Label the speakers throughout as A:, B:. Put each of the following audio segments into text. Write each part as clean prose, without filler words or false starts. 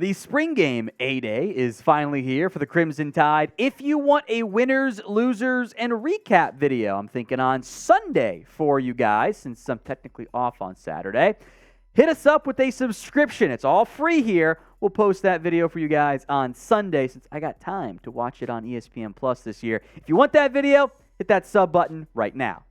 A: The spring game A-Day is finally here for the Crimson Tide. If you want a winners, losers, and recap video, I'm thinking on Sunday for you guys, since I'm technically off on Saturday, hit us up with a subscription. It's all free here. We'll post that video for you guys on Sunday since I got time to watch it on ESPN Plus this year. If you want that video, hit that sub button right now.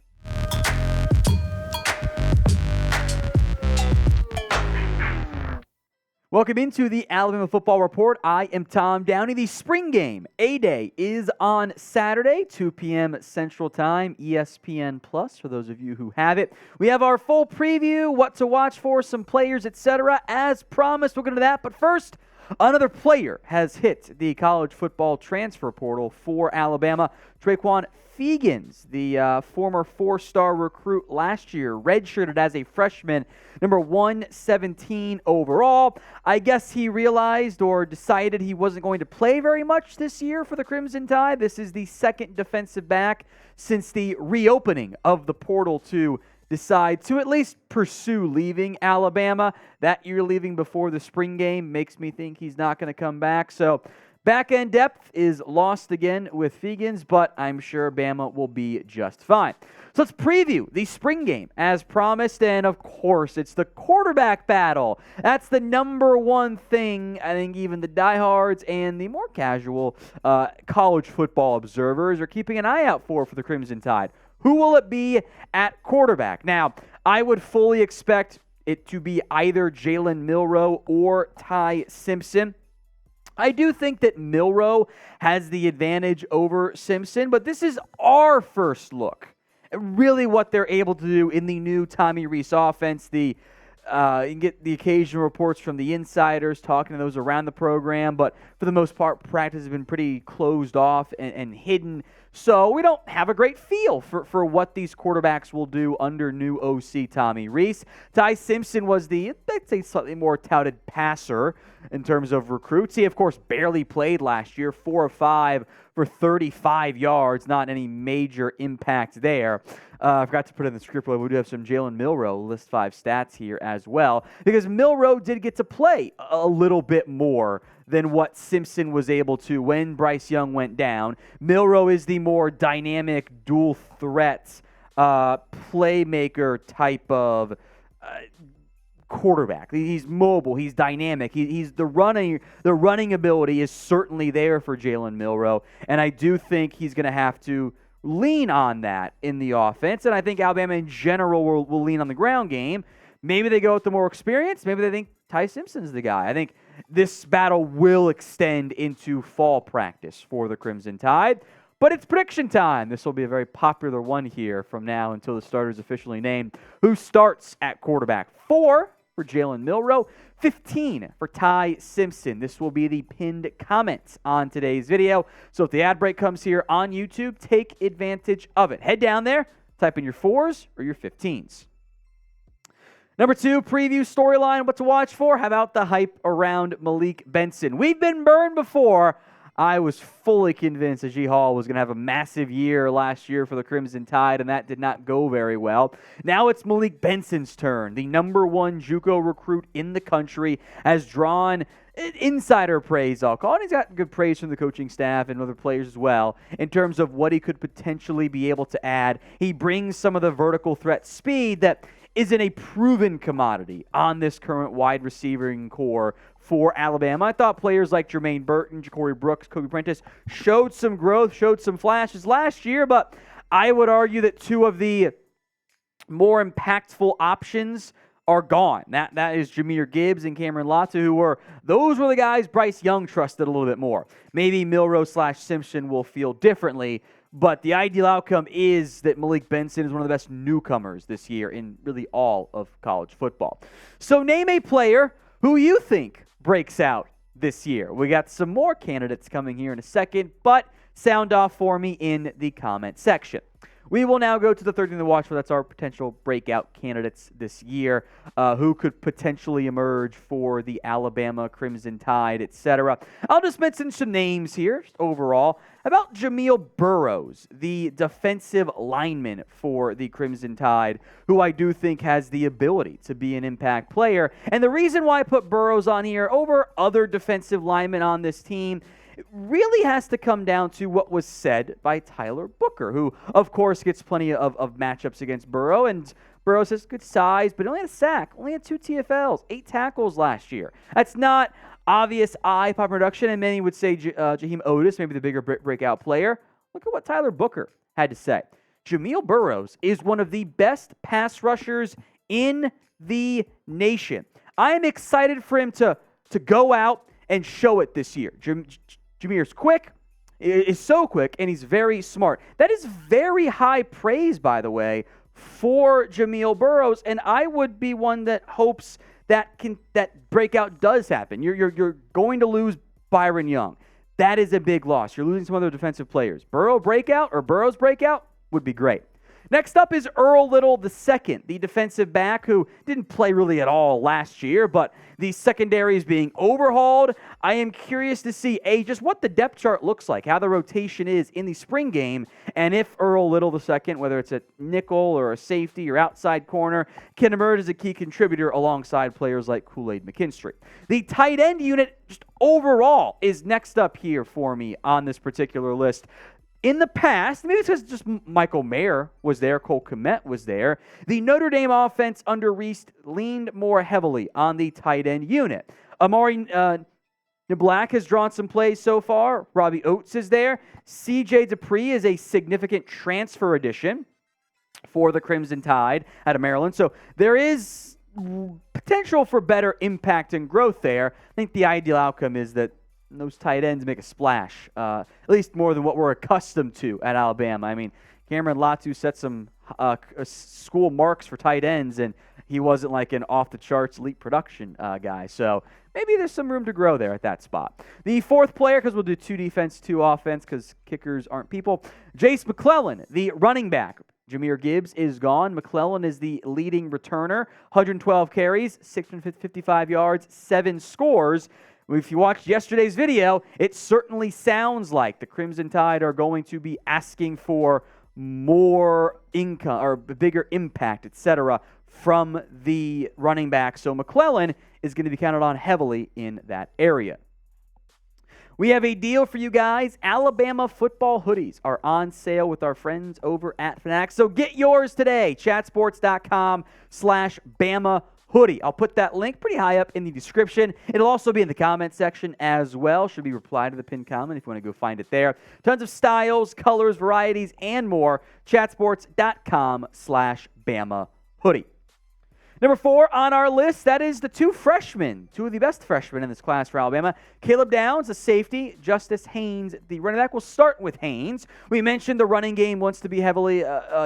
A: Welcome into the Alabama Football Report. I am Tom Downey. The spring game A-Day is on Saturday, 2 p.m. Central Time, ESPN Plus, for those of you who have it. We have our full preview, what to watch for, some players, etc. As promised, we'll get into that. But first, another player has hit the college football transfer portal for Alabama. Anquon Fegans, the former four-star recruit last year, redshirted as a freshman, number 117 overall. I guess he realized or decided he wasn't going to play very much this year for the Crimson Tide. This is the second defensive back since the reopening of the portal to decide to at least pursue leaving Alabama. That year leaving before the spring game makes me think he's not going to come back. So back-end depth is lost again with Fegans, but I'm sure Bama will be just fine. So let's preview the spring game as promised, and of course, it's the quarterback battle. That's the number one thing I think even the diehards and the more casual college football observers are keeping an eye out for the Crimson Tide. Who will it be at quarterback? Now, I would fully expect it to be either Jalen Milroe or Ty Simpson. I do think that Milroe has the advantage over Simpson, but this is our first look at really what they're able to do in the new Tommy Rees offense. You can get the occasional reports from the insiders talking to those around the program, but for the most part, practice has been pretty closed off and hidden. So we don't have a great feel for what these quarterbacks will do under new OC Tommy Rees. Ty Simpson was the, I'd say, slightly more touted passer in terms of recruits. He, of course, barely played last year, 4 of 5 for 35 yards, not any major impact there. I forgot to put in the script, but we do have some Jalen Milroe list 5 stats here as well, because Milroe did get to play a little bit more than what Simpson was able to when Bryce Young went down. Milroe is the more dynamic, dual threat, playmaker type of quarterback. He's mobile. He's dynamic. He's the running ability is certainly there for Jalen Milroe, and I do think he's going to have to lean on that in the offense, and I think Alabama in general will lean on the ground game. Maybe they go with the more experience. Maybe they think Ty Simpson's the guy. I think this battle will extend into fall practice for the Crimson Tide, but it's prediction time. This will be a very popular one here from now until the starter is officially named. Who starts at quarterback? 4 for Jalen Milroe, 15 for Ty Simpson. This will be the pinned comments on today's video. So if the ad break comes here on YouTube, take advantage of it. Head down there, type in your 4s or your 15s. Number 2, preview storyline, what to watch for. How about the hype around Malik Benson? We've been burned before. I was fully convinced that G. Hall was going to have a massive year last year for the Crimson Tide, and that did not go very well. Now it's Malik Benson's turn. The number 1 JUCO recruit in the country has drawn insider praise, I'll call it. He's got good praise from the coaching staff and other players as well in terms of what he could potentially be able to add. He brings some of the vertical threat speed that isn't a proven commodity on this current wide receiving core for Alabama. I thought players like Jermaine Burton, Ja'Cory Brooks, Kobe Prentice showed some growth, showed some flashes last year, but I would argue that 2 of the more impactful options are gone. That is Jahmyr Gibbs and Cameron Latu, those were the guys Bryce Young trusted a little bit more. Maybe Milroe/Simpson will feel differently, but the ideal outcome is that Malik Benson is one of the best newcomers this year in really all of college football. So name a player who you think breaks out this year. We got some more candidates coming here in a second, but sound off for me in the comment section. We will now go to the third thing to watch for. That's our potential breakout candidates this year, who could potentially emerge for the Alabama Crimson Tide, etc. I'll just mention some names here just overall. About Jamil Burroughs, the defensive lineman for the Crimson Tide, who I do think has the ability to be an impact player. And the reason why I put Burroughs on here over other defensive linemen on this team, it really has to come down to what was said by Tyler Booker, who, of course, gets plenty of matchups against Burrow. And Burrow has good size, but only had a sack, only had 2 TFLs, 8 tackles last year. That's not obvious eye-pop production, and many would say Jaheim Otis, maybe the bigger breakout player. Look at what Tyler Booker had to say. Jamil Burroughs is one of the best pass rushers in the nation. I am excited for him to go out and show it this year. Jameer's quick, is so quick, and he's very smart. That is very high praise, by the way, for Jamil Burroughs, and I would be one that hopes that breakout does happen. You're going to lose Byron Young. That is a big loss. You're losing some other defensive players. Burrows breakout would be great. Next up is Earl Little II, the defensive back who didn't play really at all last year, but the secondary is being overhauled. I am curious to see, just what the depth chart looks like, how the rotation is in the spring game, and if Earl Little II, whether it's a nickel or a safety or outside corner, can emerge as a key contributor alongside players like Kool-Aid McKinstry. The tight end unit just overall is next up here for me on this particular list. In the past, maybe it's because just Michael Mayer was there, Cole Kmet was there, the Notre Dame offense under Reese leaned more heavily on the tight end unit. Amari Black has drawn some plays so far. Robbie Oates is there. C.J. Dupree is a significant transfer addition for the Crimson Tide out of Maryland. So there is potential for better impact and growth there. I think the ideal outcome is that those tight ends make a splash, at least more than what we're accustomed to at Alabama. I mean, Cameron Latu set some school marks for tight ends, and he wasn't like an off-the-charts elite production guy. So maybe there's some room to grow there at that spot. The fourth player, because we'll do 2 defense, 2 offense, because kickers aren't people, Jace McClellan, the running back. Jahmyr Gibbs is gone. McClellan is the leading returner, 112 carries, 655 yards, 7 scores. If you watched yesterday's video, it certainly sounds like the Crimson Tide are going to be asking for more income or bigger impact, etc., from the running back. So McClellan is going to be counted on heavily in that area. We have a deal for you guys. Alabama football hoodies are on sale with our friends over at Fanatics. So get yours today. Chatsports.com/Bama hoodie. I'll put that link pretty high up in the description. It'll also be in the comment section as well. Should be replied to the pinned comment if you want to go find it there. Tons of styles, colors, varieties, and more. Chatsports.com/Bama hoodie. Number 4 on our list, that is the 2 freshmen, 2 of the best freshmen in this class for Alabama. Caleb Downs, a safety. Justice Haynes, the running back. We'll start with Haynes. We mentioned the running game wants to be heavily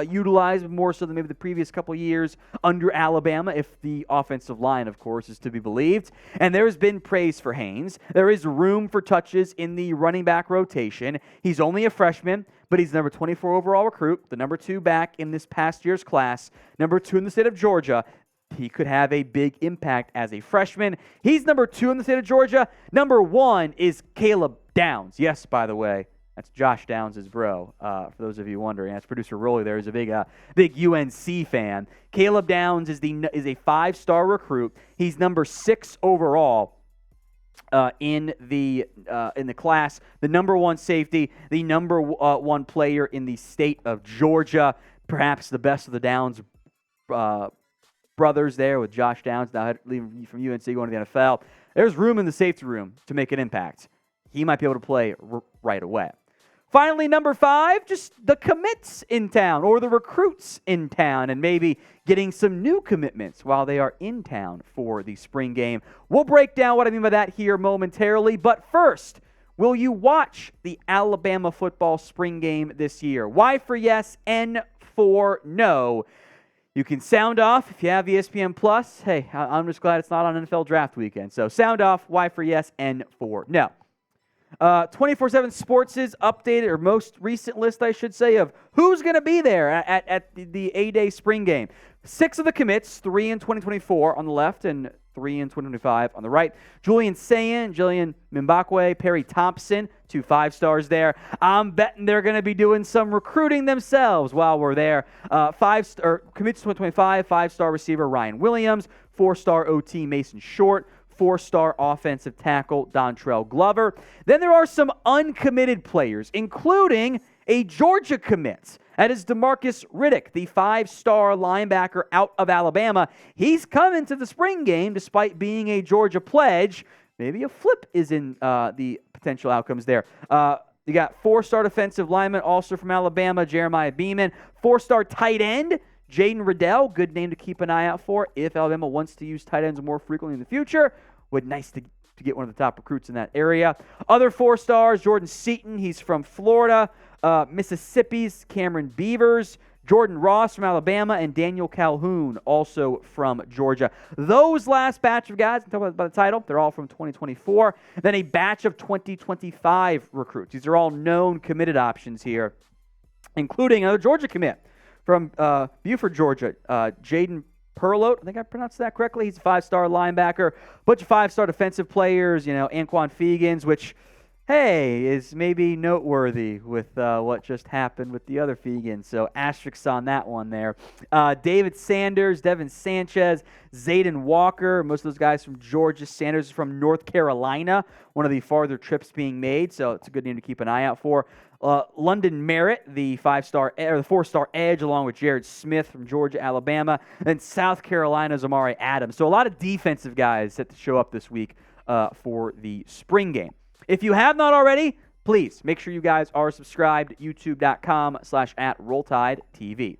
A: utilized, more so than maybe the previous couple years under Alabama, if the offensive line, of course, is to be believed. And there has been praise for Haynes. There is room for touches in the running back rotation. He's only a freshman, but he's number 24 overall recruit, the number 2 back in this past year's class, number 2 in the state of Georgia. He could have a big impact as a freshman. He's number 2 in the state of Georgia. Number 1 is Caleb Downs. Yes, by the way, that's Josh Downs' bro, for those of you wondering. That's producer Rolly there is a big UNC fan. Caleb Downs is a 5-star recruit. He's number 6 overall in the class. The number 1 safety, the number 1 player in the state of Georgia. Perhaps the best of the Downs brothers there with Josh Downs now leaving from UNC going to the NFL. There's room in the safety room to make an impact. He might be able to play right away. Finally, number 5, just the commits in town or the recruits in town and maybe getting some new commitments while they are in town for the spring game. We'll break down what I mean by that here momentarily, but first, will you watch the Alabama football spring game this year? Y for yes, N for no. You can sound off if you have ESPN Plus. Hey, I'm just glad it's not on NFL Draft Weekend. So sound off, Y for yes, N for no. 24/7 Sports' updated, or most recent list, I should say, of who's going to be there at the A-Day spring game. 6 of the commits, 3 in 2024 on the left and 3 in 2025 on the right. Julian Sayin, Jaylen Mbakwe, Perry Thompson, 2 5-stars there. I'm betting they're going to be doing some recruiting themselves while we're there. Commits 2025, 5-star receiver Ryan Williams, 4-star OT Mason Short, 4-star offensive tackle Dontrell Glover. Then there are some uncommitted players, including a Georgia commit. That is Demarcus Riddick, the 5-star linebacker out of Alabama. He's coming to the spring game despite being a Georgia pledge. Maybe a flip is in the potential outcomes there. You got 4-star defensive lineman, also from Alabama, Jeremiah Beaman. 4-star tight end, Jaden Reddell, good name to keep an eye out for if Alabama wants to use tight ends more frequently in the future. Nice to get one of the top recruits in that area. Other 4-stars, Jordan Seaton, he's from Florida. Mississippi's Kamran Beavers, Jordan Ross from Alabama, and Daniel Calhoun, also from Georgia. Those last batch of guys, I'm talking about the title, they're all from 2024. Then a batch of 2025 recruits. These are all known committed options here, including another Georgia commit from Buford, Georgia, Jaden Perlote, I think I pronounced that correctly. He's a 5-star linebacker. Bunch of 5-star defensive players, Anquon Fegans, which, hey, is maybe noteworthy with what just happened with the other Fegans. So asterisks on that one there. David Sanders, Devin Sanchez, Zayden Walker, most of those guys from Georgia. Sanders is from North Carolina, one of the farther trips being made, so it's a good name to keep an eye out for. London Merritt, the 4-star edge, along with Jared Smith from Georgia, Alabama, and South Carolina's Amari Adams. So a lot of defensive guys set to show up this week for the spring game. If you have not already, please make sure you guys are subscribed, youtube.com/@RollTideTV.